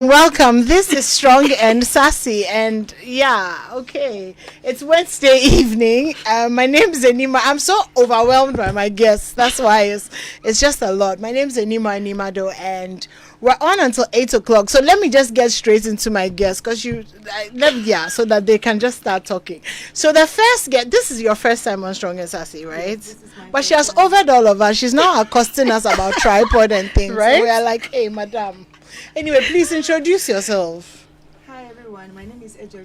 Welcome. This is Strong and Sassy, and okay. It's Wednesday evening. My name is Enima. I'm so overwhelmed by my guests. That's why it's just a lot. My name is Animwaa Anim-Addo, and we're on until 8 o'clock. So let me just get straight into my guests, because so that they can just start talking. So the first guest. This is your first time on Strong and Sassy, right? Yes, this is my But first she has time. overed all of us. She's now accosting us about tripod and things. Right? So we are like, hey, madam. Anyway, please introduce yourself. Hi everyone, my name is Edgy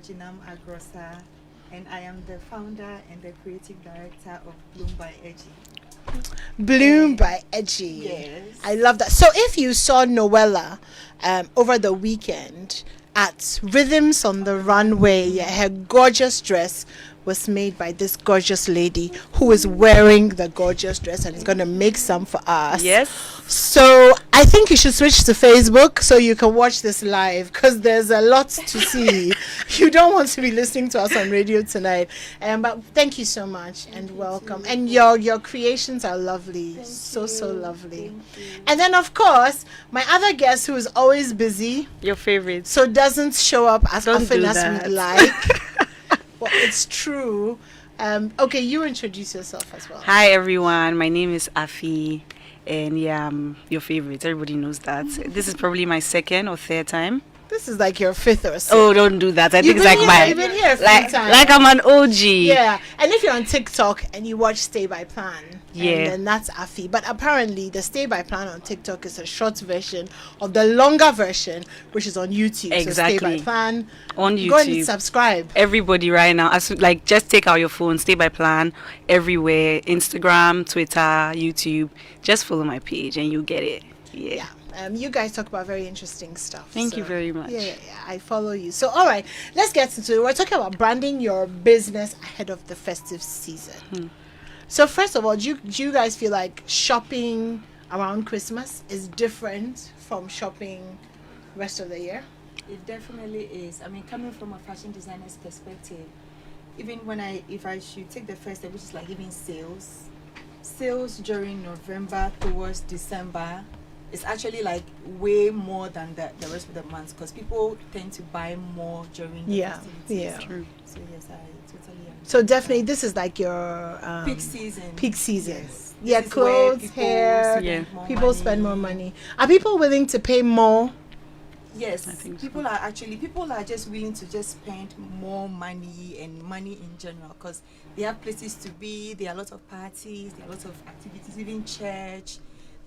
and I am the founder and the creative director of Bloom by Edgy. Bloom by Edgy. Yes. I love that. So if you saw Noella over the weekend at Rhythms on the Runway, her gorgeous dress was made by this gorgeous lady who is wearing the gorgeous dress and is going to make some for us. Yes. So I think you should switch to Facebook so you can watch this live, because there's a lot to see. You don't want to be listening to us on radio tonight. But thank you so much and welcome. And your creations are lovely. So lovely. And then of course my other guest, who is always busy, Your favorite. so doesn't show up as Don't often do as that. we'd like. Well, it's true. Okay, you introduce yourself as well. Hi everyone, my name is Afi, and I'm your favorite. Everybody knows that. This is probably my second or third time. This is like your fifth or so. Oh, don't do that. I think it's like You've been here a few like times. like I'm an OG. Yeah, and if you're on TikTok and you watch Stay by Plan, Yeah. then that's Afi. But apparently, the Stay by Plan on TikTok is a short version of the longer version, which is on YouTube. So Stay Exactly. by Plan On Go and YouTube. subscribe. Everybody right now, like just take out your phone, Stay by Plan everywhere. Instagram, Twitter, YouTube. Just follow my page and you'll get it. Yeah. You guys talk about very interesting stuff. Thank you very much. Yeah, I follow you. So, all right, let's get into it. We're talking about branding your business ahead of the festive season. So, first of all, do you guys feel like shopping around Christmas is different from shopping rest of the year? It definitely is. I mean, coming from a fashion designer's perspective, even if I should take the first step, which is like even sales during November towards December, it's actually like way more than the rest of the months, because people tend to buy more during the festivities. Yeah. True. So yes, I totally understand. So definitely, this is like your Peak season. Peak season. Yes. Yeah, This is where clothes, people hair. spend Yeah. more People money. spend more money. Are people willing to pay more? Yes, I think so. people are just willing to just spend more money and money in general, because they have places to be. There are a lot of parties, there are a lot of activities, even church,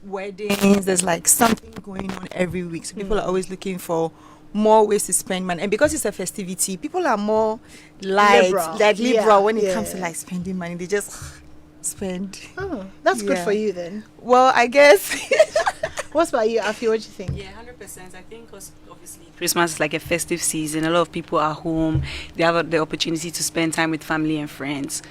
weddings. There's like something going on every week, so people are always looking for more ways to spend money. And because it's a festivity, people are more liberal Yeah, when it yeah. comes to like spending money. They just spend. Oh, that's good Yeah. for you then. Well, I guess. What about you, Afi? What do you think? Yeah, 100%. I think because obviously Christmas is like a festive season. A lot of people are home. They have the opportunity to spend time with family and friends.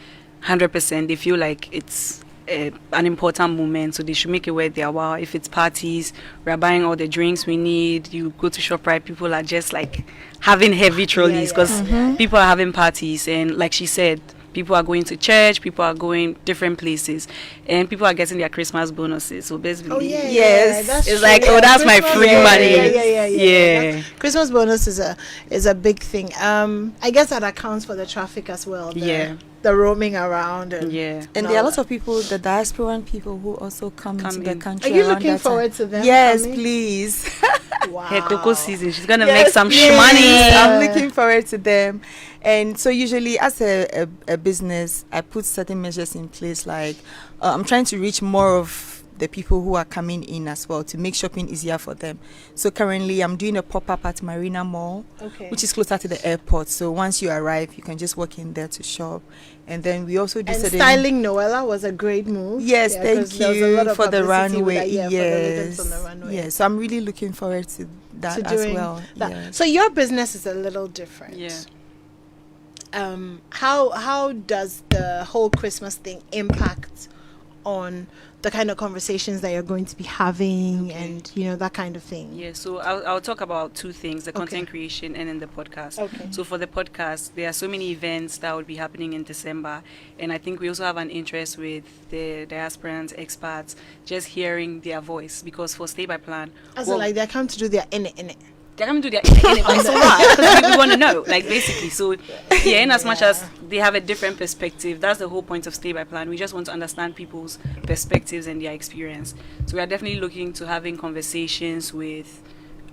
100%. They feel like it's an important moment, so they should make it worth their while. If it's parties, we're buying all the drinks we need. You go to ShopRite, people are just like having heavy trolleys because people are having parties. And like she said, people are going to church, people are going different places, and people are getting their Christmas bonuses. So basically, Oh yeah, Yes. that's it's true. like, Yeah, oh, that's my Christmas- free yeah, money. Yeah. Yeah. Christmas bonus is a big thing. I guess that accounts for the traffic as well. The roaming around and Yeah. And there are a lot of people, the diasporan people, who also come into the in. country. Are you around looking that forward time. to them? Yes, coming? please. Wow. Her cocoa season, she's gonna Yes, make some please. money. I'm looking forward to them. And so usually as a business, I put certain measures in place, like I'm trying to reach more of the people who are coming in as well, to make shopping easier for them. So currently I'm doing a pop-up at Marina Mall, Okay. which is closer to the airport. So once you arrive, you can just walk in there to shop. And then we also do And certain... styling Noella was a great move. Yes, Yeah, thank 'cause there was a lot you of for the publicity with runway. that, for the rhythms Yes, on the runway. yes. So I'm really looking forward to that To as doing well. that. Yes. So your business is a little different. Yeah. How does the whole Christmas thing impact on the kind of conversations that you're going to be having and that kind of thing? Yeah, so I'll talk about two things: the Okay. content creation and then the podcast. Okay. So for the podcast, there are so many events that will be happening in December, and I think we also have an interest with the diasporans, expats, just hearing their voice, because for Stay by Plan, As in, like, they come to do their in it. they're coming to their like, so what? Because we want to know, like, basically. So yeah, in as much as they have a different perspective, that's the whole point of Stay by Plan. We just want to understand people's perspectives and their experience. So we are definitely looking to having conversations with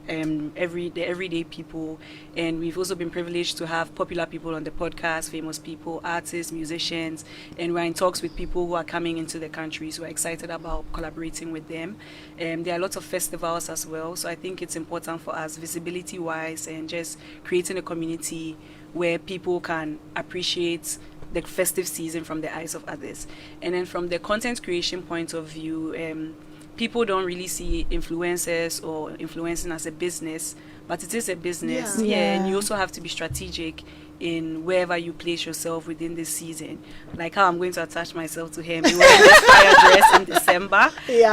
everyday people, and we've also been privileged to have popular people on the podcast, famous people, artists, musicians, and we're in talks with people who are coming into the country, so we're excited about collaborating with them. There are lots of festivals as well, so I think it's important for us visibility wise and just creating a community where people can appreciate the festive season from the eyes of others. And then from the content creation point of view, people don't really see influencers or influencing as a business, but it is a business. And you also have to be strategic in wherever you place yourself within this season. Like how I'm going to attach myself to him. You wear this fire dress in December.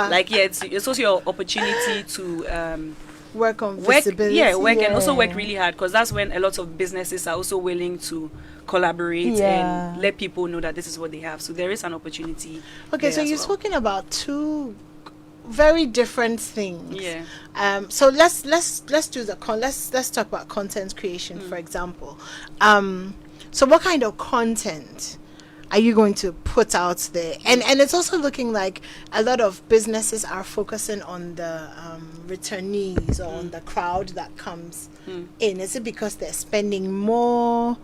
Like, it's also your opportunity to work on visibility. And also work really hard, because that's when a lot of businesses are also willing to collaborate and let people know that this is what they have. So there is an opportunity. Okay, so you're talking about two very different things. So let's do the let's talk about content creation, for example. So what kind of content are you going to put out there? And it's also looking like a lot of businesses are focusing on the returnees or on the crowd that comes in. Is it because they're spending more,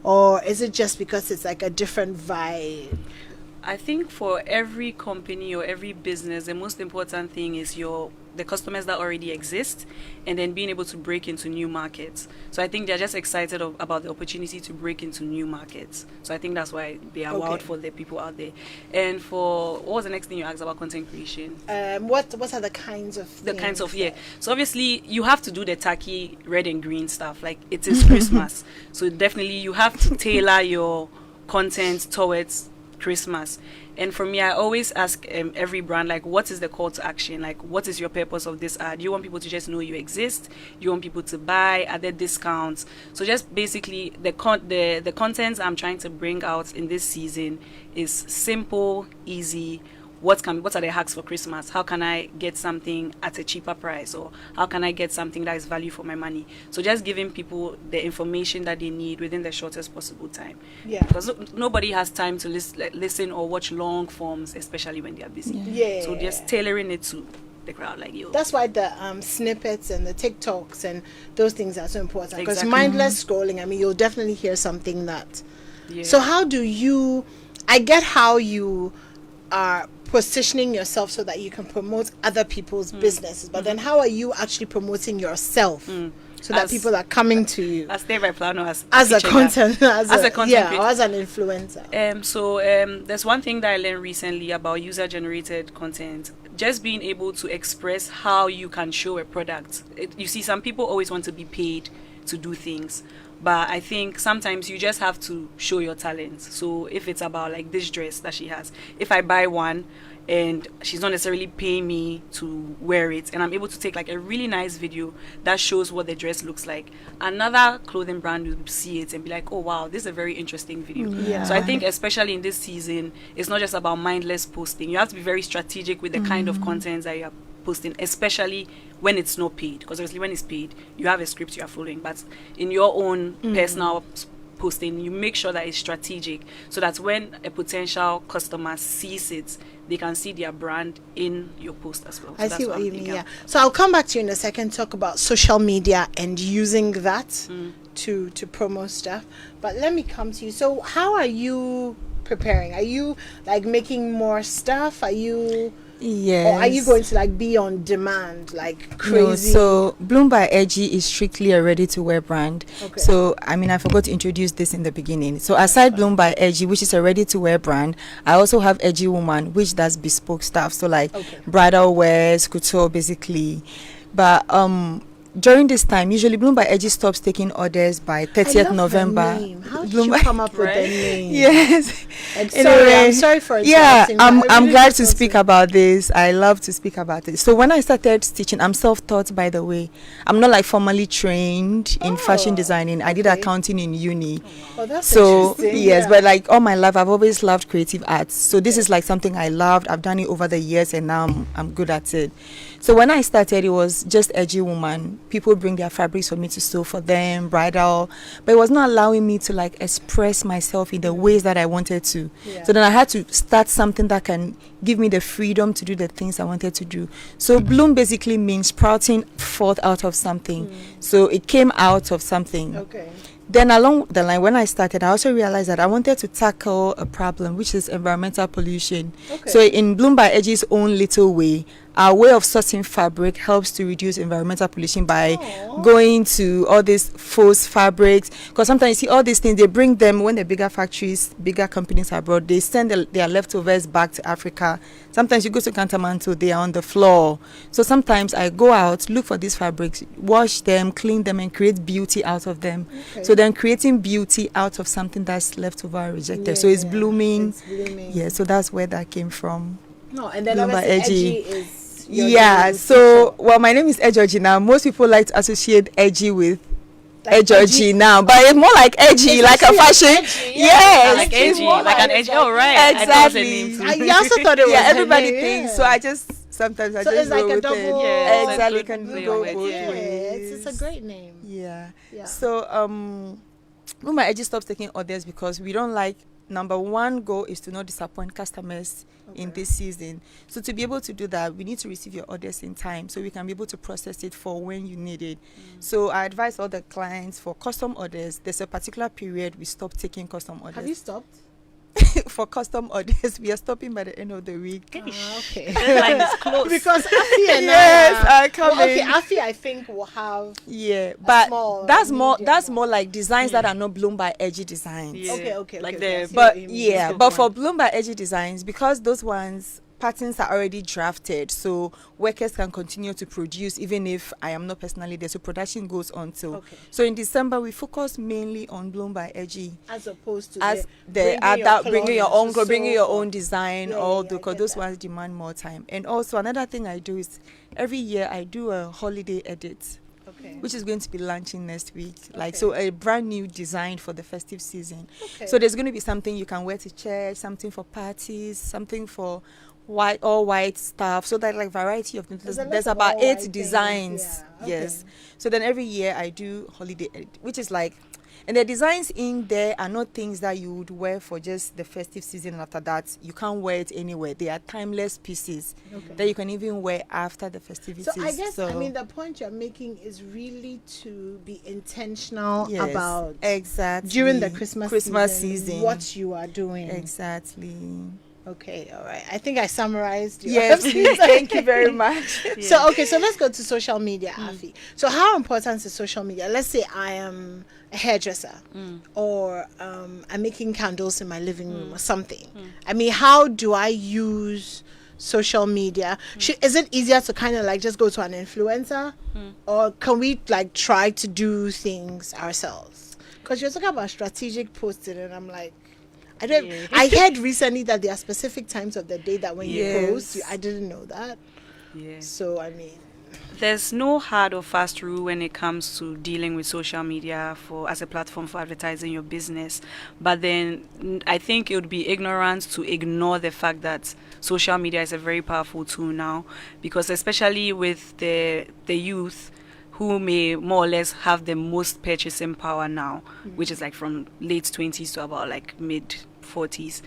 or is it just because it's like a different vibe? I think for every company or every business, the most important thing is the customers that already exist, and then being able to break into new markets. So I think they're just excited about the opportunity to break into new markets. So I think that's why they are wild for the people out there. And for, what was the next thing you asked about content creation? What are the kinds of things? The kinds of, So obviously you have to do the tacky red and green stuff. Like, it is Christmas. So definitely you have to tailor your content towards Christmas. And for me, I always ask every brand, like, what is the call to action? Like, what is your purpose of this ad? Do you want people to just know you exist? Do you want people to buy? Are there discounts? So just basically the content I'm trying to bring out in this season is simple, easy. What are the hacks for Christmas? How can I get something at a cheaper price? Or how can I get something that is value for my money? So just giving people the information that they need within the shortest possible time. Because nobody has time to listen or watch long forms, especially when they are busy. So just tailoring it to the crowd, like you. That's why the snippets and the TikToks and those things are so important. Because mindless scrolling, I mean, you'll definitely hear something that. So how do you? I get how you are positioning yourself so that you can promote other people's businesses, but then how are you actually promoting yourself so that people are coming to you as Stay by Plan, or as a content as a content creator, or as an influencer? So there's one thing that I learned recently about user generated content. Just being able to express how you can show a product. You see, some people always want to be paid to do things, but I think sometimes you just have to show your talents. So if it's about like this dress that she has, if I buy one and she's not necessarily paying me to wear it, and I'm able to take like a really nice video that shows what the dress looks like, another clothing brand will see it and be like, oh wow, this is a very interesting video. So I think especially in this season, it's not just about mindless posting. You have to be very strategic with the kind of content that you are posting, especially when it's not paid, because obviously when it's paid you have a script you are following, but in your own personal posting, you make sure that it's strategic, so that when a potential customer sees it, they can see their brand in your post as well. So I see what you mean. So I'll come back to you in a second, talk about social media and using that to promote stuff, but let me come to you. So how are you preparing? Are you like making more stuff? Are you or are you going to like be on demand like crazy? No, so Bloom by Edgy is strictly a ready-to-wear brand. So I mean, I forgot to introduce this in the beginning. So aside Bloom by Edgy, which is a ready-to-wear brand, I also have Edgy Woman, which does bespoke stuff. So like bridal wears, couture, basically. But during this time, usually Bloom by Edgy stops taking orders by 30th November. How did you come up with the name? Yes. I'm sorry for it. I'm glad to speak about this. I love to speak about this. So when I started stitching, I'm self-taught, by the way. I'm not like formally trained in fashion designing. I did accounting in uni. Oh, that's so interesting. yes, but like all my life, I've always loved creative arts. So this is like something I loved. I've done it over the years, and now I'm good at it. So when I started, it was just Edgy woman. People bring their fabrics for me to sew for them, bridal, but it was not allowing me to like express myself in the ways that I wanted to. Yeah. So then I had to start something that can give me the freedom to do the things I wanted to do. So bloom basically means sprouting forth out of something. So it came out of something. Okay. Then along the line, when I started, I also realized that I wanted to tackle a problem, which is environmental pollution. Okay. So in Bloom by Edgy's own little way, our way of sourcing fabric helps to reduce environmental pollution by going to all these false fabrics. Because sometimes you see all these things, they bring them when the bigger factories, bigger companies are abroad, they send their leftovers back to Africa. Sometimes you go to Cantamanto, they are on the floor. So sometimes I go out, look for these fabrics, wash them, clean them, and create beauty out of them. Okay. So then creating beauty out of something that's leftover or rejected. So it's Yeah, blooming. It's blooming. Yeah, so that's where that came from. No, and then Bloom by obviously Edgy. Edgy is your Yeah, name. so, well, my name is Edgy now. Most people like to associate Edgy with Like Edgy now, but it's more like Edgy, It's like a actually fashion. edgy, Yes, like it's Edgy, more like an Edgy. Oh, right. Exactly. I also thought it was Yeah, her everybody name, thinks. yeah. So I just sometimes I So just it's like roll a with double. it. Yeah, it's a Exactly, good can play go on it, both Yeah, ways. it's a great name. Yeah. Yeah. So when my Edgy stops taking orders because we don't like. Number one goal is to not disappoint customers in this season. So to be able to do that, we need to receive your orders in time so we can be able to process it for when you need it. So I advise all the clients for custom orders. There's a particular period we stop taking custom orders. Have you stopped? For custom orders, we are stopping by the end of the week. Okay. Line is close. Because Afi and Yes, I come okay, in. Afi I think will have. Yeah, but small, that's medium more like designs that are not Bloom by Edgy designs. Yeah. Okay. Like okay, I the- see But what you mean. yeah, Scope but for one. Bloom by Edgy designs, because those ones patterns are already drafted, so workers can continue to produce even if I am not personally there. So production goes on till. Okay. So in December we focus mainly on Bloom by Edgy. As opposed to As bringing bringing your cloth own to bringing your sew. own design, Yeah, all yeah, I because get those that. ones demand more time. And also another thing I do is every year I do a holiday edit, Okay. which is going to be launching next week. Like Okay. so a brand new design for the festive season. Okay. So there's going to be something you can wear to church, something for parties, something for all white stuff. So that like variety of There's a lot there's of about all white 8 things, designs. yeah, Yes. okay. So then every year I do holiday edit, which is like, and the designs in there are not things that you would wear for just the festive season. And after that, you can't wear it anywhere. They are timeless pieces Okay. that you can even wear after the festivities. So I guess I mean the point you're making is really to be intentional Yes, about exactly during the Christmas season. what you are doing. Exactly. Okay, all right. I think I summarized your Yes, please. Thank you very much. So okay, so let's go to social media, Afi. So how important is social media? Let's say I am a hairdresser or I'm making candles in my living room or something. I mean, how do I use social media? Is it easier to kind of like just go to an influencer or can we like try to do things ourselves? Because you're talking about strategic posting and I'm like, I don't. Yeah. I heard recently that there are specific times of the day that when you Yes. post, I didn't know that. Yeah. So I mean, There's no hard or fast rule when it comes to dealing with social media as a platform for advertising your business. But then I think it would be ignorant to ignore the fact that social media is a very powerful tool now, because especially with the youth who may more or less have the most purchasing power now, which is like from late 20s to about like mid 40s,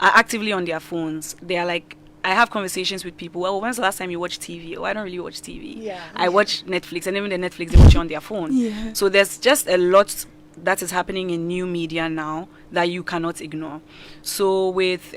are actively on their phones. They are like, I have conversations with people, well, when's the last time you watched TV? Oh, I don't really watch TV. Yeah. I watch Netflix, and even the Netflix, they watch it on their phone. Yeah. So there's just a lot that is happening in new media now that you cannot ignore. So with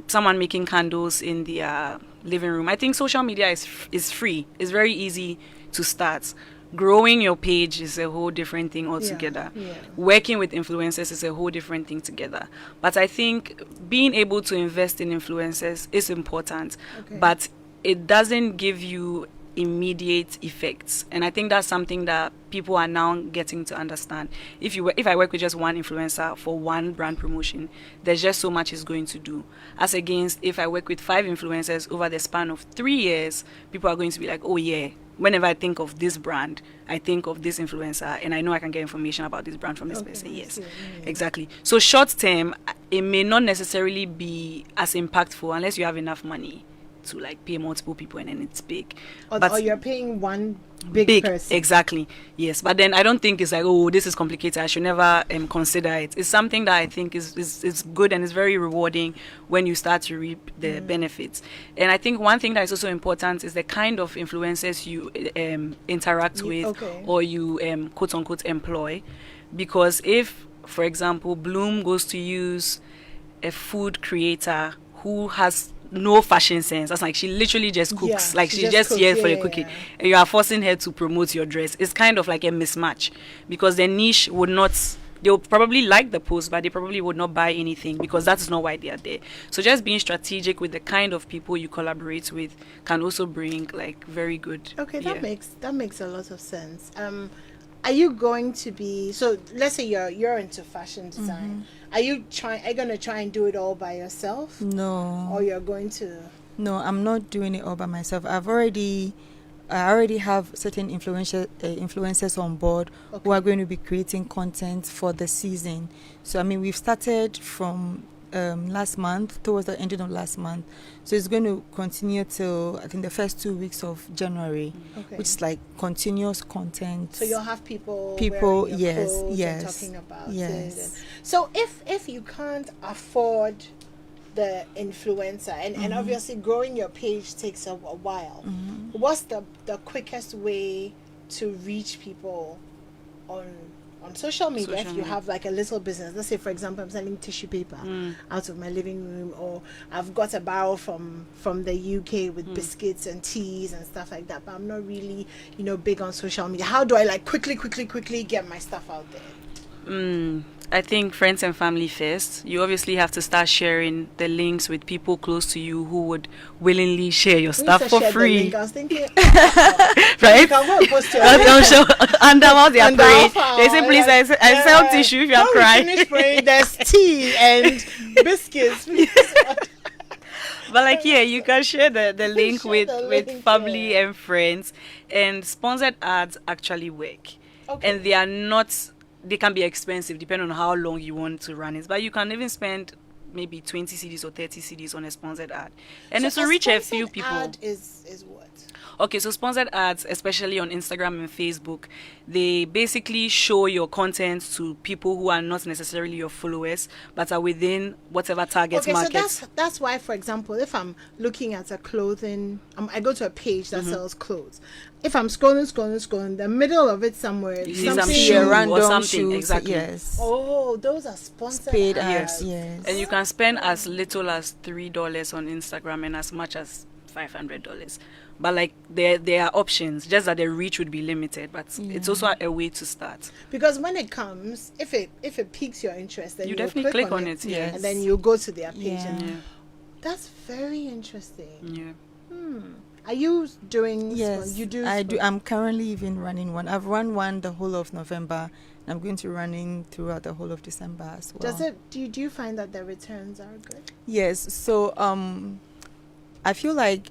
someone making candles in their living room, I think social media is free. It's very easy to start. Growing your page is a whole different thing altogether. yeah. Working with influencers is a whole different thing together. But I think being able to invest in influencers is important, Okay. but it doesn't give you immediate effects. And I think that's something that people are now getting to understand. If I work with just one influencer for one brand promotion, there's just so much it's going to do. As against if I work with 5 influencers over the span of 3 years, people are going to be like, oh yeah, whenever I think of this brand, I think of this influencer, and I know I can get information about this brand from this person. I Yes, see. exactly. So short term, it may not necessarily be as impactful unless you have enough money to like pay multiple people and then it's big. Or you're paying one big person. Exactly, yes. But then I don't think it's like, oh, this is complicated, I should never consider it. It's something that I think is good and is very rewarding when you start to reap the benefits. And I think one thing that is also important is the kind of influencers you interact with, or you quote unquote employ. Because if, for example, Bloom goes to use a food creator who has no fashion sense, that's like she literally just cooks, like she's just here for the cooking, and you are forcing her to promote your dress, it's kind of like a mismatch, because the niche would not, they'll probably like the post, but they probably would not buy anything because that is not why they are there. So just being strategic with the kind of people you collaborate with can also bring like very good. That makes a lot of sense. Are you going to be, so let's say you're into fashion design, are you going to try and do it all by yourself? No. Or you're going to? No, I'm not doing it all by myself. I already have certain influencers on board who are going to be creating content for the season. So I mean, we've started from last month, towards the ending of last month. So it's going to continue till I think the first 2 weeks of January, which is like continuous content. So you'll have people yes, and talking about it. So if you can't afford the influencer and obviously growing your page takes a while, what's the quickest way to reach people on social media? If you have like a little business, let's say for example I'm selling tissue paper out of my living room, or I've got a barrel from the UK with biscuits and teas and stuff like that, but I'm not really big on social media. How do I like quickly get my stuff out there? I think friends and family first. You obviously have to start sharing the links with people close to you who would willingly share your stuff for free. I was thinking, right? I'm sure under all their praying, they say, please, I sell tissue if you are crying. Finish praying, there's tea and biscuits. But like, you can share the link with family and friends. And sponsored ads actually work. And they are not... They can be expensive depending on how long you want to run it, but you can even spend maybe 20 CDs or 30 CDs on a sponsored ad, and it's to reach a few people. Ad is what? Okay, so sponsored ads, especially on Instagram and Facebook, they basically show your content to people who are not necessarily your followers, but are within whatever target market. So that's why, for example, if I'm looking at a clothing, I go to a page that sells clothes. If I'm scrolling, the middle of it somewhere, you see some shoe or something, shoes, exactly. Yes. Oh, those are sponsored ads. Yes. And you can spend as little as $3 on Instagram and as much as $500. But like there are options, just that the reach would be limited, but it's also a way to start. Because when it comes, if it piques your interest, then you definitely click on it, yes. And then you go to their page. Yeah. That's very interesting. Yeah. Are you doing? Yes, you do. I do. I'm currently even running one. I've run one the whole of November. I'm going to running throughout the whole of December as well. Do you find that the returns are good? Yes. So I feel like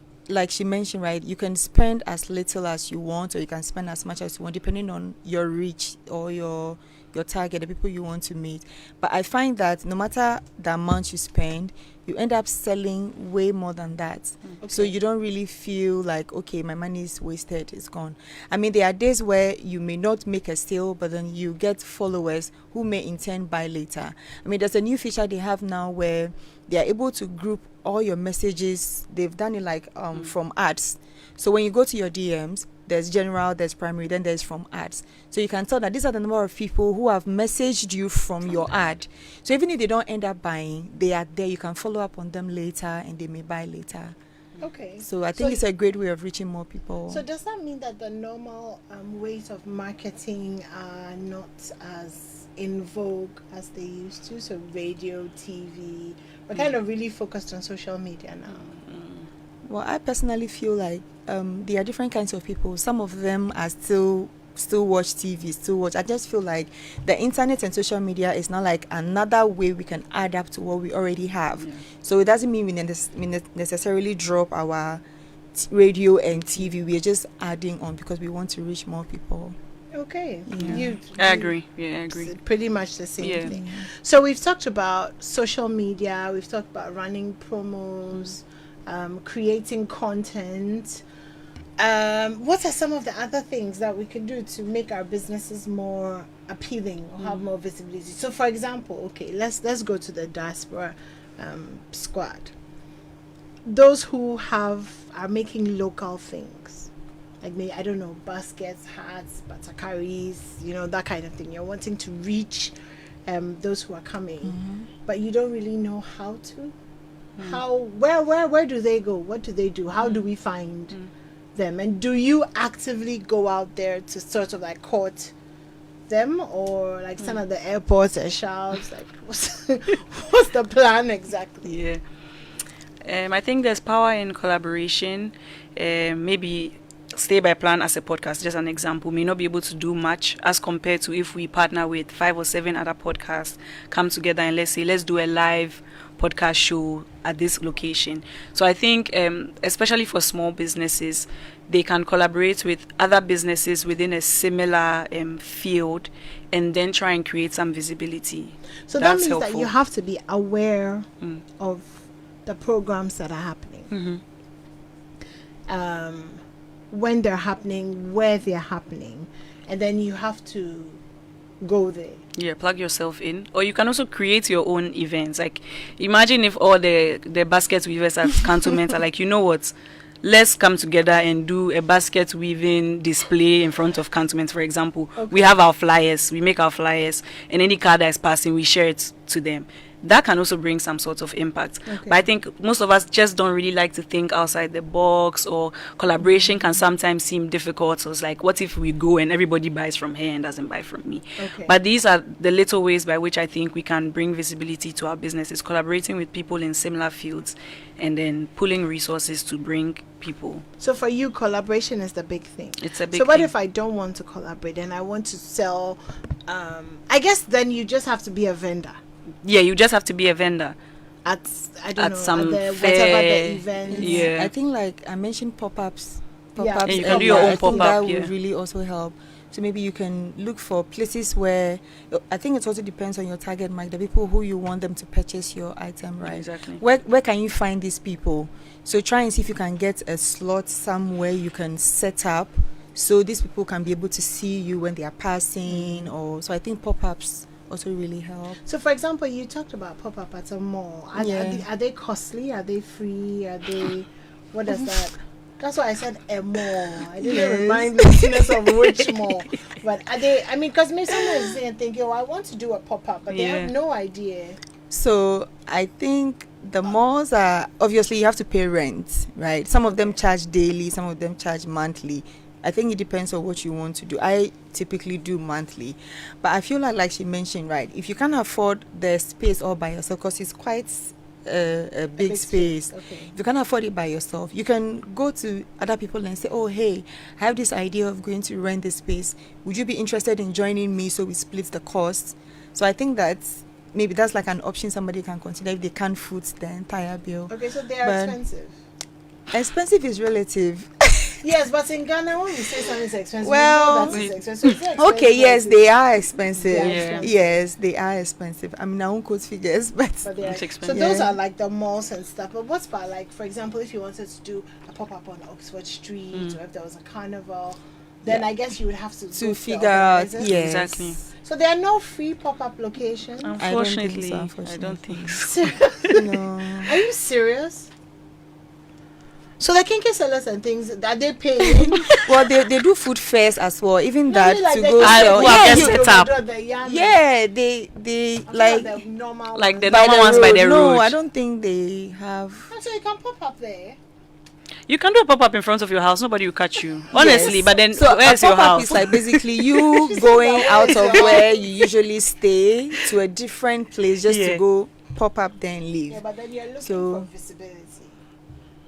she mentioned, right, you can spend as little as you want, or you can spend as much as you want, depending on your reach or your target, the people you want to meet. But I find that no matter the amount you spend, you end up selling way more than that. So you don't really feel like, okay, my money is wasted, it's gone. I mean, there are days where you may not make a sale, but then you get followers who may in turn buy later. I mean, there's a new feature they have now where they are able to group all your messages. They've done it like from ads. So when you go to your DMs, there's general, there's primary, then there's from ads. So you can tell that these are the number of people who have messaged you from your ad. So even if they don't end up buying, they are there. You can follow up on them later and they may buy later. Okay. So I think it's a great way of reaching more people. So does that mean that the normal ways of marketing are not as in vogue as they used to? So radio, TV, we're kind of really focused on social media now. Well, I personally feel like there are different kinds of people. Some of them are still watch TV, I just feel like the internet and social media is not like another way we can add up to what we already have. So it doesn't mean we necessarily drop our radio and TV. We are just adding on because we want to reach more people. Okay. I agree. Yeah, I agree. It's pretty much the same thing. So we've talked about social media, we've talked about running promos, creating content. What are some of the other things that we can do to make our businesses more appealing or have more visibility? So, for example, okay, let's go to the diaspora squad. Those who are making local things, like maybe, I don't know, baskets, hats, batakaris, that kind of thing. You're wanting to reach those who are coming, but you don't really know how to. Where do they go? What do they do? How do we find them? And do you actively go out there to sort of like court them, or like stand at the airports and shout? Like, what's the plan exactly? Yeah. I think there's power in collaboration. Maybe Stay by Plan as a podcast, just an example, may not be able to do much as compared to if we partner with 5 or 7 other podcasts, come together and let's do a live podcast show at this location. So I think especially for small businesses, they can collaborate with other businesses within a similar field and then try and create some visibility. So that's that means helpful. That you have to be aware of the programs that are happening. When they're happening, where they're happening, and then you have to go there. Yeah, plug yourself in. Or you can also create your own events. Like, imagine if all the basket weavers at Cantonment are like, you know what, let's come together and do a basket weaving display in front of Cantonment, for example. Okay. We have our flyers, we make our flyers, and any car that is passing, we share it to them. That can also bring some sort of impact. Okay. But I think most of us just don't really like to think outside the box, or collaboration can sometimes seem difficult. So it's like, what if we go and everybody buys from here and doesn't buy from me? Okay. But these are the little ways by which I think we can bring visibility to our businesses, collaborating with people in similar fields and then pulling resources to bring people. So for you, collaboration is the big thing. It's a big thing. So what thing. if I don't want to collaborate and I want to sell? I guess then you just have to be a vendor. Yeah, you just have to be a vendor at some fair, whatever the event. Yeah, I think like I mentioned pop-ups. Yeah, you can do your own pop-up. That would really also help. So maybe you can look for places where, I think it also depends on your target market, the people who you want them to purchase your item, right? Exactly. Where can you find these people? So try and see if you can get a slot somewhere you can set up, so these people can be able to see you when they are passing. Or so I think pop-ups also really help. So for example, you talked about pop-up at a mall. Are they costly? Are they free? Are they, what does that? That's why I said a mall. I didn't remind listeners of which mall. But are they, I mean, because maybe someone is thinking, I want to do a pop-up, but they have no idea. So I think the malls are, obviously you have to pay rent, right? Some of them charge daily, some of them charge monthly. I think it depends on what you want to do. I typically do monthly, but I feel like she mentioned, right, if you can't afford the space all by yourself, because it's quite a big space. Okay. If you can't afford it by yourself, you can go to other people and say, oh, hey, I have this idea of going to rent this space. Would you be interested in joining me, so we split the cost? So I think maybe that's like an option somebody can consider if they can't foot the entire bill. Okay, so they are expensive. Expensive is relative. Yes, but in Ghana, when we say something is expensive, well, we know that is expensive. Okay, yes, they are expensive. Yeah. Yes, they are expensive. I mean, I won't quote figures, but they are expensive. So those are like the malls and stuff. But what's about, like, for example, if you wanted to do a pop-up on Oxford Street, or if there was a carnival, then I guess you would have to figure out. Yes. Exactly. So there are no free pop-up locations? Unfortunately, I don't think so. No. Are you serious? So the kinky sellers and things, that they pay? Well, they do food fairs as well. Even that like to go sell. Set up. Yeah, they like the normal ones by the road. No, I don't think they have. So you can pop up there. You can do a pop-up in front of your house. Nobody will catch you. Honestly, yes. But then so where's your house? Is like basically you going out of where you usually stay to a different place just to go pop up there and leave. Yeah, but then you're looking for visibility.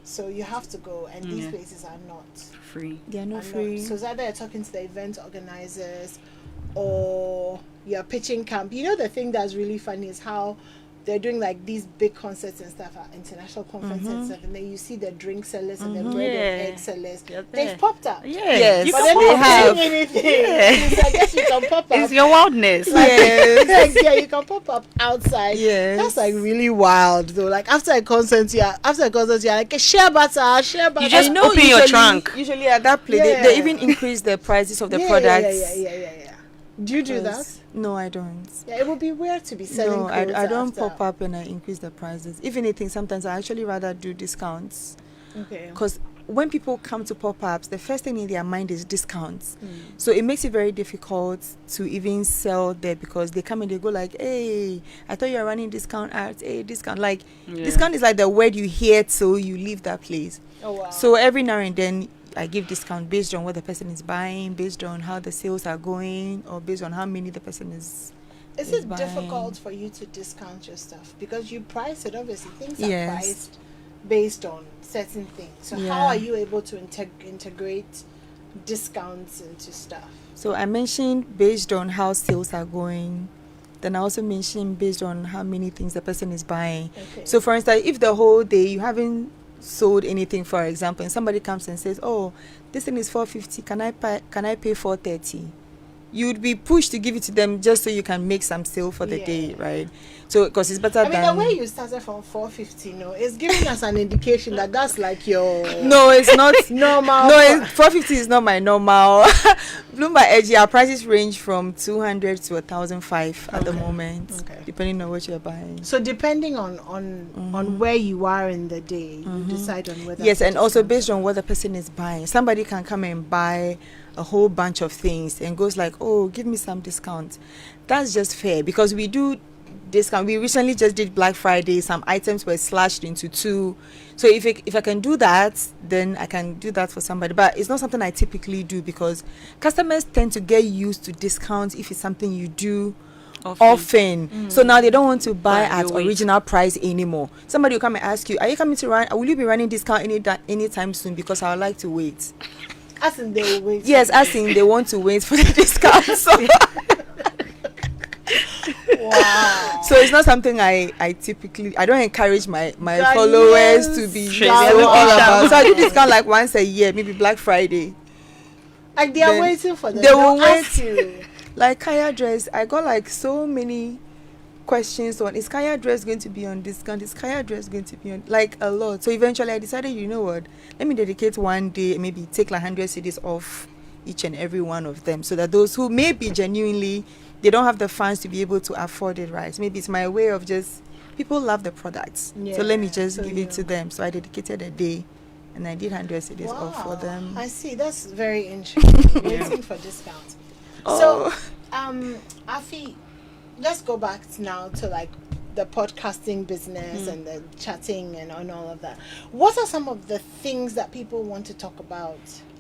So you have to go, and these places are not free. They are not free. So it's either you're talking to the event organizers or you're pitching camp. You know, the thing that's really funny is how they're doing like these big concerts and stuff at international conferences and stuff, and then you see the drink sellers and the bread and egg sellers. They've popped up. Yes, But they're not doing anything. Yeah. So I guess you can pop up. It's your wildness. Like, yeah, you can pop up outside. Yes. That's like really wild though. Like after a concert, you're like share butter. You just open your trunk. Usually at that place, Yeah. they even increase the prices of the products. Yeah. Do you do that? No, I don't. Yeah, it would be weird to be selling No, clothes I don't after. pop up and I increase the prices. If anything, sometimes I actually rather do discounts. Okay. Because when people come to pop-ups, the first thing in their mind is discounts. So it makes it very difficult to even sell there, because they come and they go like, hey, I thought you were running discount ads. Hey, discount. Like, discount is like the word you hear till you leave that place. Oh, wow. So every now and then, I give discount based on what the person is buying, based on how the sales are going, or based on how many the person is it buying. difficult for you to discount your stuff? Because you price it, obviously. Things Yes. are priced based on certain things. So Yeah. how are you able to integrate discounts into stuff? So I mentioned based on how sales are going. Then I also mentioned based on how many things the person is buying. Okay. So for instance, if the whole day you haven't sold anything, for example, and somebody comes and says, oh, this thing is 450, can I pay 430? You would be pushed to give it to them just so you can make some sale for the day, right? So because it's better than the way you started from 450, it's giving us an indication that that's like your no, it's not normal. No, 450 is not my normal. Bloomberg Edgy, our prices range from 200 to 1,005 at the moment, depending on what you're buying. So depending on where you are in the day, you decide on whether. Yes, and also based on what the person is buying. Somebody can come and buy a whole bunch of things and goes like, oh, give me some discount. That's just fair, because we do discount. We recently just did Black Friday. Some items were slashed into 2. So if I can do that, then I can do that for somebody. But it's not something I typically do, because customers tend to get used to discounts if it's something you do often. So now they don't want to buy at original price anymore. Somebody will come and ask you, are you coming to run? Will you be running discount anytime soon? Because I would like to wait. As in they will wait. Yes, as in they want to wait for the discount. So wow. So it's not something I typically, I don't encourage my followers to be all about. So I do discount like once a year, maybe Black Friday. Like they are waiting for them. They will ask wait. you. Like Kaya dress, I got like so many questions on, is Kaya dress going to be on discount? Is Kaya dress going to be on, like a lot. So eventually I decided, you know what, let me dedicate one day, maybe take like 100 CDs off each and every one of them, so that those who maybe genuinely they don't have the funds to be able to afford it, right? Maybe it's my way of just, people love the products, so let me just give it to them. So I dedicated a day and I did 100 CDs off for them. I see. That's very interesting. Waiting for discounts. So Afi, let's go back now to like the podcasting business and the chatting and all of that. What are some of the things that people want to talk about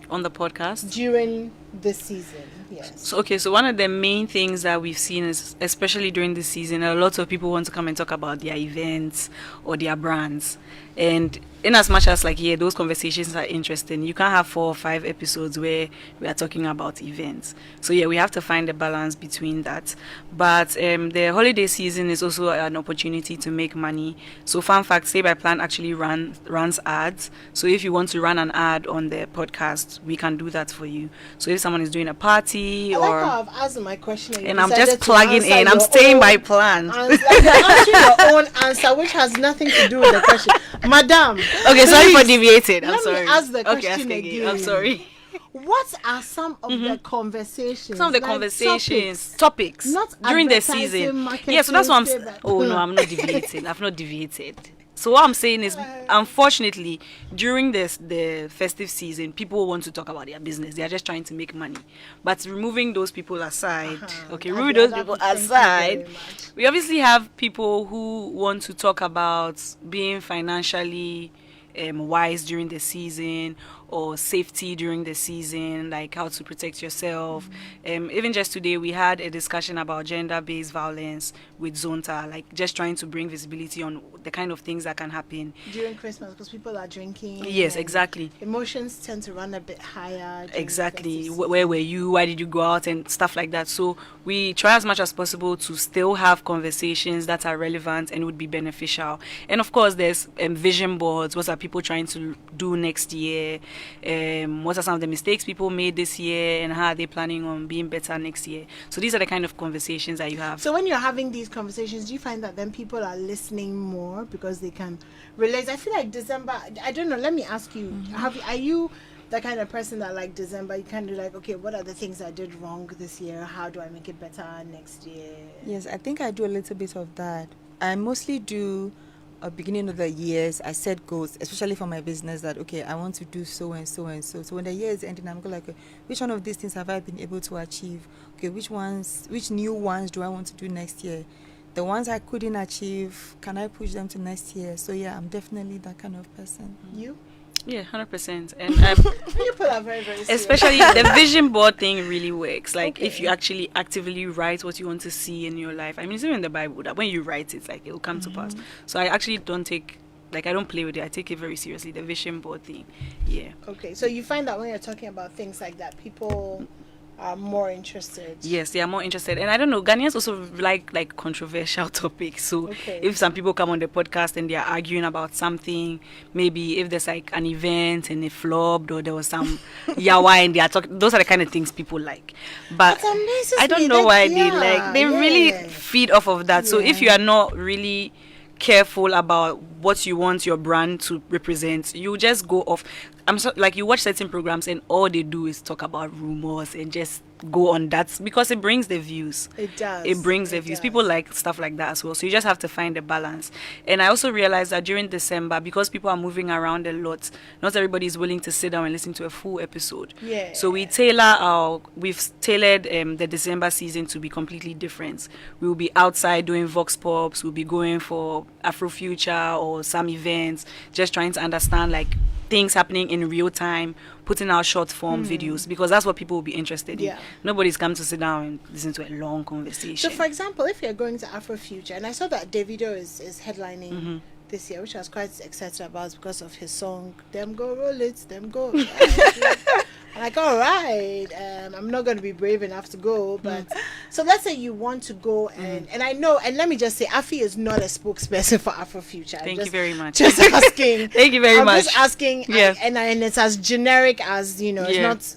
on the podcast during this season? Yes. So one of the main things that we've seen is, especially during this season, a lot of people want to come and talk about their events or their brands. And in as much as those conversations are interesting, you can't have 4 or 5 episodes where we are talking about events. So we have to find a balance between that. But the holiday season is also an opportunity to make money. So fun fact, Say by Plan actually runs ads. So if you want to run an ad on the podcast, we can do that for you. So if someone is doing a party I like how I've asked my question and I'm just plugging in, I'm staying by plan. You're answering your own answer, which has nothing to do with the question. Madam. Okay, sorry for deviating. I'm sorry. Let me ask the question again. I'm sorry. What are some of the conversations? Some of the conversations, topics not during the season. Yeah, so that's what I'm. Oh no, I'm not deviating. I've not deviated. So what I'm saying is, unfortunately, during the festive season, people want to talk about their business. They are just trying to make money. But removing those people aside, removing those people aside, we obviously have people who want to talk about being financially wise during the season, or safety during the season, like how to protect yourself. Even just today, we had a discussion about gender-based violence with Zonta, like just trying to bring visibility on the kind of things that can happen during Christmas, because people are drinking. Yes, and exactly. Emotions tend to run a bit higher. Exactly. Where were you? Why did you go out? And stuff like that. So we try as much as possible to still have conversations that are relevant and would be beneficial. And of course, there's vision boards. What are people trying to do next year? What are some of the mistakes people made this year, and how are they planning on being better next year? So these are the kind of conversations that you have. So when you're having these conversations, do you find that then people are listening more because they can relate? I feel like December, I don't know, let me ask you, are you the kind of person that like December, you kind of like, okay, what are the things I did wrong this year? How do I make it better next year? Yes, I think I do a little bit of that. I mostly do beginning of the years, I set goals, especially for my business, that okay, I want to do so and so and so. So when the year is ending, I'm going like, which one of these things have I been able to achieve? Okay, which new ones do I want to do next year? The ones I couldn't achieve, can I push them to next year? So yeah, I'm definitely that kind of person. You? Yeah, 100%. And people are very, very serious. especially the vision board thing really works. Like Okay. if you actually actively write what you want to see in your life. I mean, it's even in the Bible that when you write it, like it will come to pass. So I actually don't I don't play with it. I take it very seriously. The vision board thing. Yeah. Okay, so you find that when you're talking about things like that, people are more interested. Yes, they are more interested. And I don't know, Ghanaians also like controversial topics. So Okay. if some people come on the podcast and they are arguing about something, maybe if there's like an event and it flopped, or there was some yawa and they are talking, those are the kind of things people like. But It amazes I don't me know that- why yeah, they really yeah. feed off of that. So if you Yeah. are not really careful about what you want your brand to represent, you just go off. Like you watch certain programs and all they do is talk about rumors and just go on that, because it brings the views. It does. It brings the views. does. People like stuff like that as well. So you just have to find the balance. And I also realized that during December, because people are moving around a lot, not everybody is willing to sit down and listen to a full episode. Yeah. So we've tailored the December season to be completely different. We'll be outside doing vox pops. We'll be going for Afrofuture or some events, just trying to understand like things happening in real time, putting out short form videos, because that's what people will be interested in. Yeah. Nobody's come to sit down and listen to a long So, conversation. for example, if you're going to Afrofuture, and I saw that Davido is headlining this year, which I was quite excited about because of his song, Them Go Roll It, Them Go. I'm like, all right, I'm not going to be brave enough to go. But so let's say you want to go, and I know, and let me just say, Afi is not a spokesperson for Afrofuture. Thank you very much. Just asking. Thank you very I'm much. just asking, Yeah. and it's as generic as, it's Yeah. not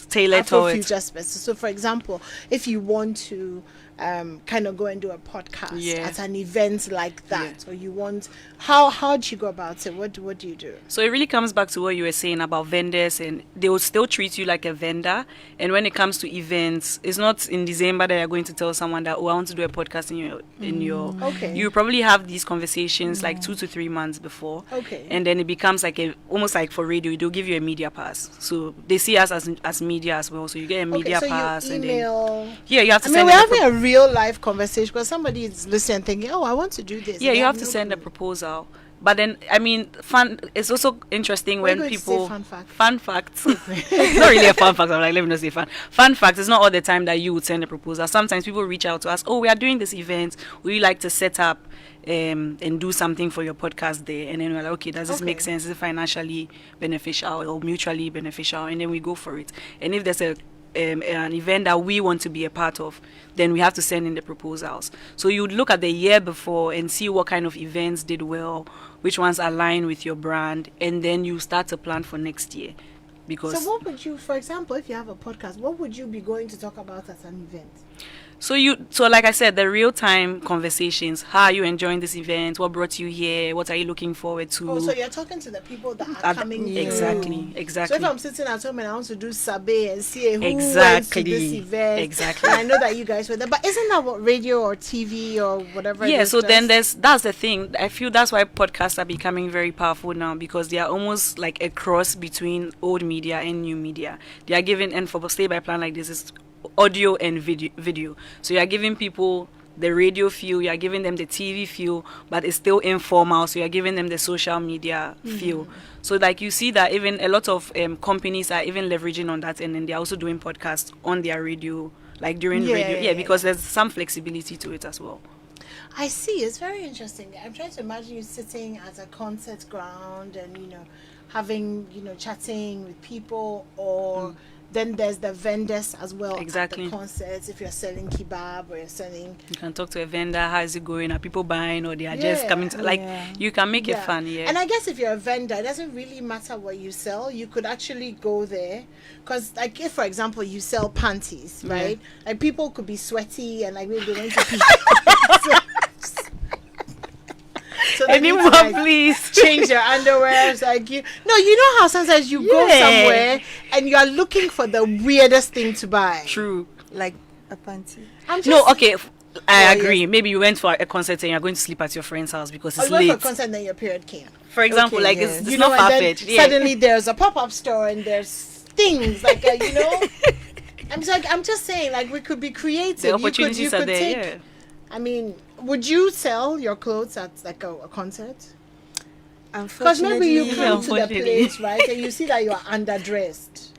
Tailored towards. Afrofuture specific. So, for example, if you want to kind of go and do a podcast Yeah. at an event like that, or you want, how do you go about it? What do you do? So it really comes back to what you were saying about vendors, and they will still treat you like a vendor. And when it comes to events, it's not in December that you're going to tell someone that, oh, I want to do a podcast in your. Okay. You probably have these conversations like 2 to 3 months before. Okay. And then it becomes like almost like for radio, they'll give you a media pass. So they see us as media as well. So you get a media so pass, you and email. then you have to I mean, send we're in a having a real life conversation because somebody is listening and thinking, oh, I want to do this. yeah, And you they have to no send a clue. proposal. But then, I mean, it's also interesting Why are you when going to say people. fun fact? Fun facts. It's not really a fun fact. I'm like, let me not say fun. Fun fact is not all the time that you would send a proposal. Sometimes people reach out to us, oh, we are doing this event. Would you like to set up and do something for your podcast there? And then we're like, okay, does this make Okay. sense? Is it financially beneficial or mutually beneficial? And then we go for it. And if there's an event that we want to be a part of, then we have to send in the proposals. So you'd look at the year before and see what kind of events did well, which ones align with your brand, and then you start to plan for next year. Because So, what would you, for example, if you have a podcast, what would you be going to talk about at an event? So like I said, the real-time conversations. How are you enjoying this event? What brought you here? What are you looking forward to? Oh, so you're talking to the people that are coming through. Exactly. So if I'm sitting at home and I want to do Sabe and see who went to Exactly. this event, Exactly. and I know that you guys were there, but isn't that what radio or TV or whatever? Yeah, it is so then does? that's the thing. I feel that's why podcasts are becoming very powerful now, because they are almost like a cross between old media and new media. They are giving, and for Stay by Plan like this is audio and video. So you are giving people the radio feel, you are giving them the TV feel, but it's still informal, so you are giving them the social media feel. So like you see that even a lot of companies are even leveraging on that, and then they're also doing podcasts on their radio, like during radio, because there's some flexibility to it as well. I see. It's very interesting. I'm trying to imagine you sitting at a concert ground and, having, chatting with people, or then there's the vendors as well Exactly. at the concerts. If you're selling kebab or you're selling... You can talk to a vendor, how is it going? Are people buying, or they are just coming to, like, you can make it fun, And I guess if you're a vendor, it doesn't really matter what you sell. You could actually go there. Because, like, if, for example, you sell panties, right? Like, people could be sweaty and, like, maybe they want to pee. So Anyone, please change your underwear. It's like you know how sometimes you go somewhere and you are looking for the weirdest thing to buy. True. Like a panty. I agree. Yes. Maybe you went for a concert and you're going to sleep at your friend's house because it's late. You went for a concert and then your period came. For example, it's not far-fetched. Suddenly there's a pop-up store and there's things like I'm just saying, like, we could be creative. The opportunities are there. I mean, would you sell your clothes at like a concert? Because maybe you come to the place, right, and you see that you are underdressed.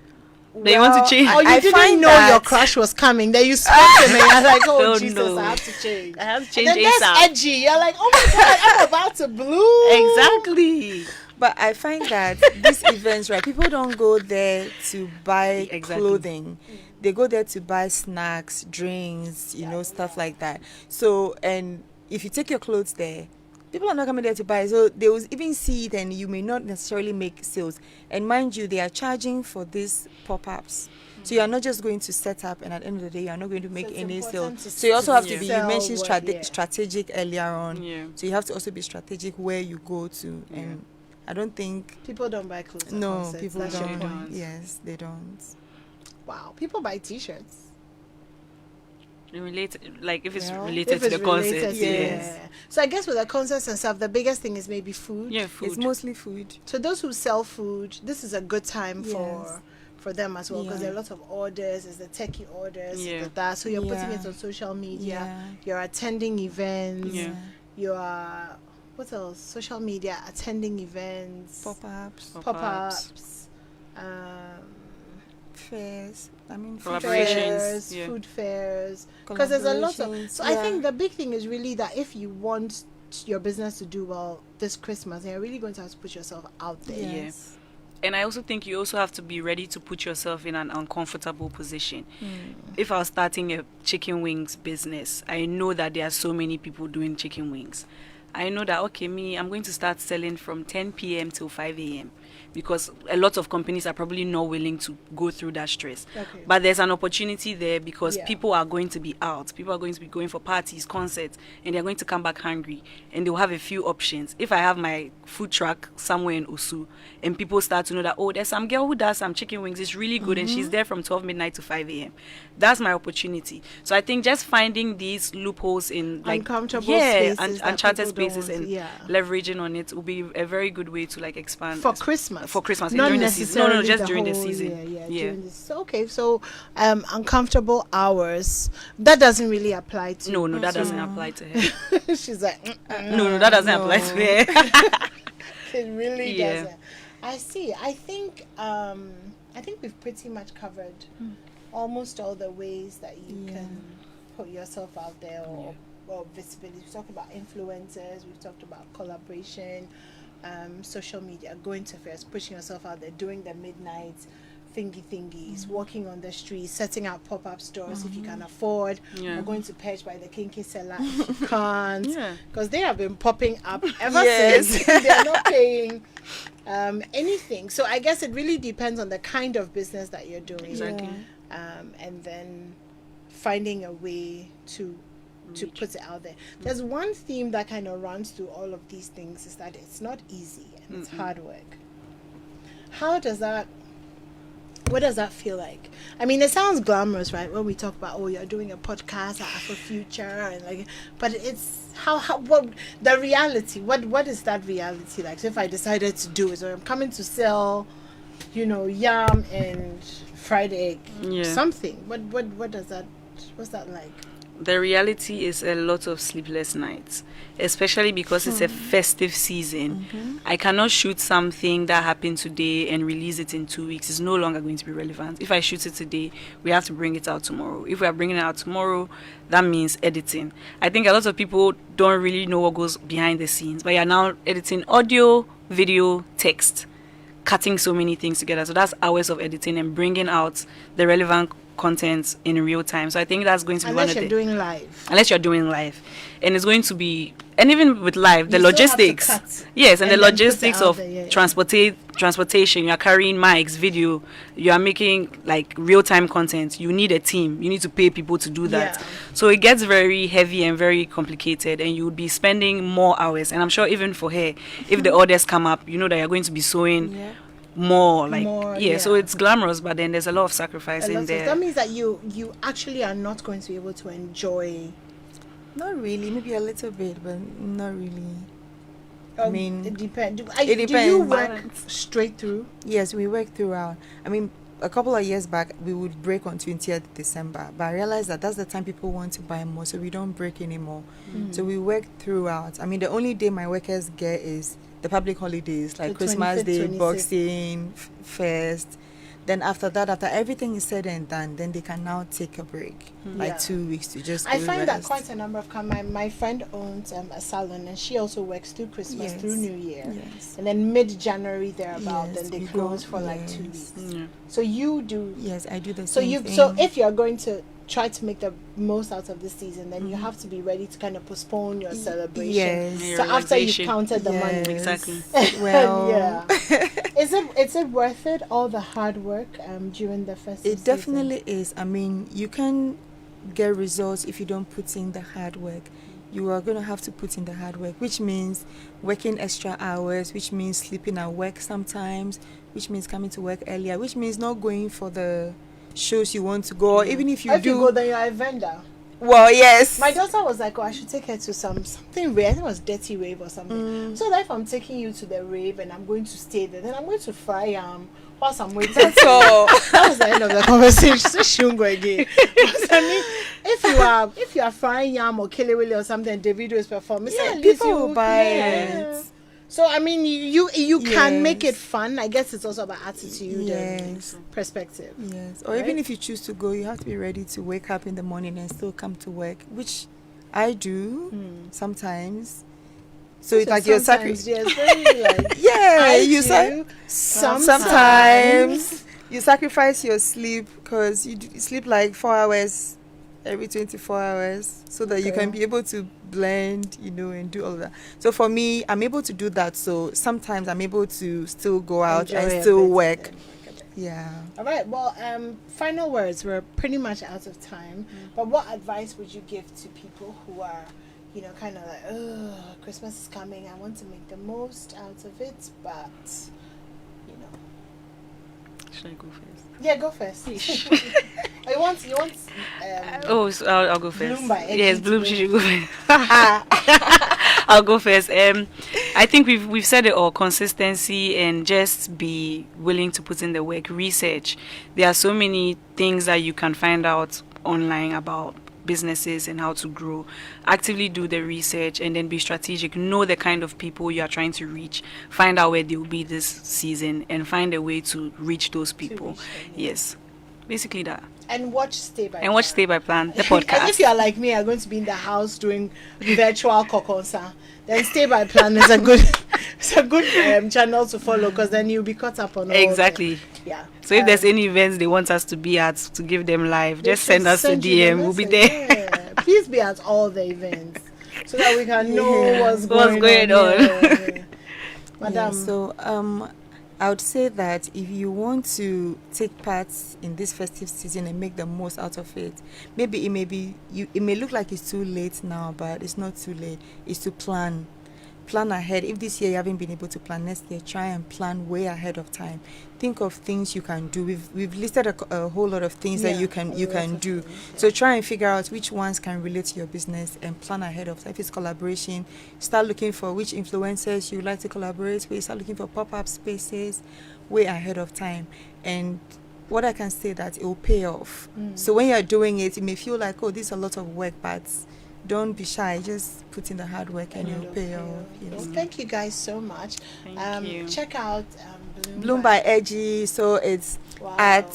They want to change. Or you didn't know your crush was coming. Then you spot him and you're like, oh, Jesus, no. I have to change. I have to change and then ASAP. That's Edgy. You're like, oh my God, I'm about to bloom. Exactly. But I find that these events, right, people don't go there to buy clothing. They go there to buy snacks, drinks, stuff like that. So, and if you take your clothes there, people are not coming there to buy. So they will even see it and you may not necessarily make sales. And mind you, they are charging for these pop-ups. So you are not just going to set up and at the end of the day, you are not going to make any sales. So you also have to be, you mentioned strategic earlier on. Yeah. So you have to also be strategic where you go to. Yeah. And I don't think... People don't buy clothes at No, concerts. people That's don't. Your point. Yes, they don't. Wow, people buy T-shirts. Related, like if it's related to the concert. Yes. So I guess with the concerts and stuff, the biggest thing is maybe food. Yeah, food. It's mostly food. So those who sell food, this is a good time for them as well, because there are lots of orders. There's the techie orders, that. So you're putting it on social media. Yeah. You're attending events. Yeah. You are what else? Social media, attending events. Pop-ups. Fairs. Collaborations. Food fairs. Because there's a lot of... So I think the big thing is really that if you want your business to do well this Christmas, you're really going to have to put yourself out there. Yes. And I also think you also have to be ready to put yourself in an uncomfortable position. If I was starting a chicken wings business, I know that there are so many people doing chicken wings. I know that, I'm going to start selling from 10 p.m. till 5 a.m. because a lot of companies are probably not willing to go through that stress. Okay. But there's an opportunity there because people are going to be out. People are going to be going for parties, concerts, and they're going to come back hungry. And they'll have a few options. If I have my food truck somewhere in Osu and people start to know that, there's some girl who does some chicken wings, it's really good, and she's there from 12 midnight to 5 a.m. That's my opportunity. So I think just finding these loopholes in uncomfortable spaces, uncharted spaces and leveraging on it will be a very good way to like expand for Christmas. Not necessarily. No, just during the season. Yeah. So uncomfortable hours. That doesn't really apply to. No, that doesn't apply to her. She's like, no, that doesn't apply to her. It really doesn't. I see. I think we've pretty much covered almost all the ways that you can put yourself out there or visibility. We've talked about influencers. We've talked about collaboration. Social media, going to fairs, pushing yourself out there, doing the midnight thingies, walking on the streets, setting up pop-up stores if you can afford, or going to Perch by the Kinky Seller if you can't, because they have been popping up ever since. They're not paying anything. So I guess it really depends on the kind of business that you're doing. Exactly. And then finding a way to put it out there. There's one theme that kind of runs through all of these things, is that it's not easy and it's hard work. What does that feel like? I mean, it sounds glamorous, right? When we talk about, you're doing a podcast for future and but it's what the reality, what is that reality like? So if I decided to do it, so I'm coming to sell, yam and fried egg, something. What does that, what's that like? the reality is a lot of sleepless nights, especially because it's a festive season. I cannot shoot something that happened today and release it in 2 weeks. It's no longer going to be relevant. If I shoot it today, we have to bring it out tomorrow. If we are bringing it out tomorrow, that means editing. I think a lot of people don't really know what goes behind the scenes, but you're now editing audio, video, text, cutting so many things together. So that's hours of editing and bringing out the relevant content in real time. So I think that's going to be Unless one of you're doing live. unless you're doing live, and it's going to be, and even with live, the You still have to logistics, cut yes, and the and then put it logistics out of there, yeah. transportation. You are carrying mics, video, you are making like real-time content. You need a team, you need to pay people to do that. Yeah. So it gets very heavy and very complicated, and you would be spending more hours. And I'm sure even for her, if the orders come up, you know that you're going to be sewing Yeah. more, like More, yeah. So yeah. it's glamorous, but then there's a lot of sacrifice A lot in of- there. that means that you actually are not going to be able to enjoy. Not really, maybe a little bit, but not really. I mean, it depends. it Do you depends. work straight through? Yes, we work throughout. I mean, a couple of years back, we would break on 20th December, but I realized that that's the time people want to buy more, so we don't break anymore. So we work throughout. I mean, the only day my workers get is the public holidays, like The Christmas 25th, Day, 26th. Boxing, First. Then after that, after everything is said and done, then they can now take a break, like Yeah. 2 weeks to just I go find that rest. quite a number of my friend owns a salon, and she also works through Christmas, Yes. through New Year, Yes. and then mid-January thereabout, Yes, then they we close go- for like 2 yes. weeks. Yeah. So you do. Yes, I do the So same you thing. so if you're going to try to make the most out of this season, then you have to be ready to kind of postpone your celebration. Yes. Yeah, So after you've relaxation. counted the money. Yes. Exactly. Well, Yeah. Is it worth it, all the hard work during the festive it definitely is. I mean, you can get results if you don't put in the hard work. You are going to have to put in the hard work, which means working extra hours, which means sleeping at work sometimes, which means coming to work earlier, which means not going for the shows you want to go, or even if you If do. you go, then you're a vendor. Well, yes. My daughter was like, "Oh, I should take her to something rave. I think it was Dirty Rave or something." So that if I'm taking you to the rave and I'm going to stay there, then I'm going to fry whilst I'm waiting. That's all. That was the end of the conversation. So she won't go again. Because, I mean, if you are frying yam or kilewele or something, Davido is performing. Yeah, at least people you will buy yeah. it. So I mean, you can make it Yes. fun. I guess it's also about attitude and Yes. perspective. Yes. Or Right? even if you choose to go, you have to be ready to wake up in the morning and still come to work, which I do sometimes. So it's like you're sometimes, sacrificing. yes, very like Yeah, I you do sometimes you sacrifice your sleep because you sleep like 4 hours every 24 hours so that you Okay. can be able to blend, and do all of that. So for me, I'm able to do that. So sometimes I'm able to still go out enjoy and a still bit work. and a bit. Yeah. All right. Well, final words. We're pretty much out of time. But what advice would you give to people who are, kind of like, oh, Christmas is coming. I want to make the most out of it, but, Should I go first? yeah, go first. Oh, you want. Oh, so I'll go first. Bloom by Edgy Yes, to Bloom. go. She should go first. I'll go first. I think we've said it all. Consistency and just be willing to put in the work. Research. There are so many things that you can find out online about businesses and how to grow. Actively do the research and then be strategic. Know the kind of people you are trying to reach. Find out where they will be this season and find a way to reach those people. reach them, yeah. Yes, basically that. And watch Stay by And watch Plan. Stay by Plan, the And if podcast. you are like me, are going to be in the house doing virtual kokonsa, then Stay by Plan is a good, channel to follow because then you'll be caught up on all Exactly. yeah. So if there's any events they want us to be at to give them live, they just send should us a send you the DM. We'll be message. there. Yeah. Please be at all the events so that we can know Yeah. what's What's going going on. on. Yeah. Madam, Yeah, so I would say that if you want to take part in this festive season and make the most out of it, maybe it may look like it's too late now, but it's not too late. It's to plan ahead. If this year you haven't been able to plan, next year try and plan way ahead of time. Think of things you can do. We've listed a whole lot of things that Yeah, you a can lot of do. things, yeah. So try and figure out which ones can relate to your business and plan ahead of time. If it's collaboration, start looking for which influencers you would like to collaborate with. Start looking for pop-up spaces way ahead of time. And what I can say that it will pay off. So when you're doing it, it may feel like, oh, this is a lot of work, but don't be shy. Just put in the hard work and it will pay off. Yes. Well, thank you guys so much. Thank you. Check out Bloom by Edgy. So it's Wow. at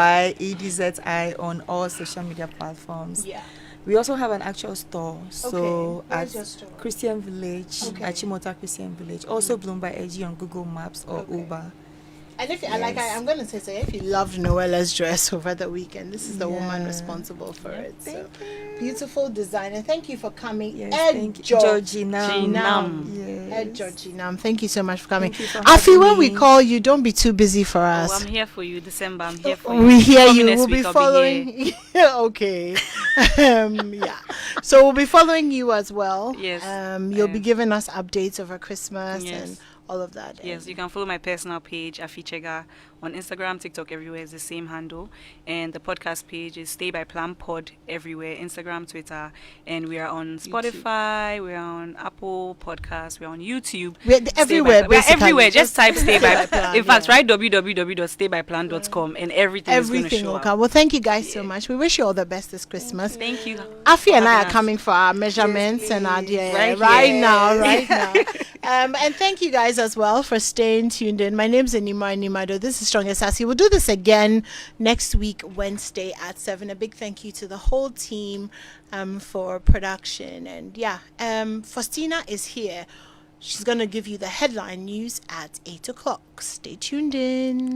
BLOOMBYEDZI on all social media platforms. Yeah. We also have an actual store. So Where's at your store? Christian Village, Okay. at Chimota Christian Village. Also Bloom by Edgy on Google Maps or Okay. Uber. And if Yes. I'm going to say, so if you loved Noella's dress over the weekend, this is the woman Yeah. responsible for it. So Thank you. beautiful designer. Thank you for coming. Yes, Ed thank you. Georgie Georgie Nam. Yes. Ed Georgie Nam. Thank you so much for coming. Thank you for Afi, having when we me. call you, don't be too busy for Oh, us. I'm here for you, December. I'm here for you. We hear Call me you. next We'll be week, I'll here. following. Okay. Yeah. So we'll be following you as well. Yes. You'll be giving us updates over Christmas Yes. and all of that. Yes, And you can follow my personal page, Afichega, on Instagram, TikTok, everywhere is the same handle. And the podcast page is Stay by Plan Pod everywhere, Instagram, Twitter. And we are on Spotify, we're on Apple Podcasts, we're on YouTube. We're Stay by everywhere. Plan. We're basically. everywhere. Just type Stay by Plan, In fact, yeah. write www.staybyplan.com and everything is going to Everything show will up. come. Well, thank you guys so much. We wish you all the best this Christmas. Thank you. Afi and I having are us. coming for our measurements and our Right right here. now. And thank you guys as well for staying tuned in. My name's Animwaa Anim-Addo. This is Strong and Sassy. We'll do this again next week, Wednesday at 7. A big thank you to the whole team for production. And Faustina is here. She's going to give you the headline news at 8 o'clock. Stay tuned in.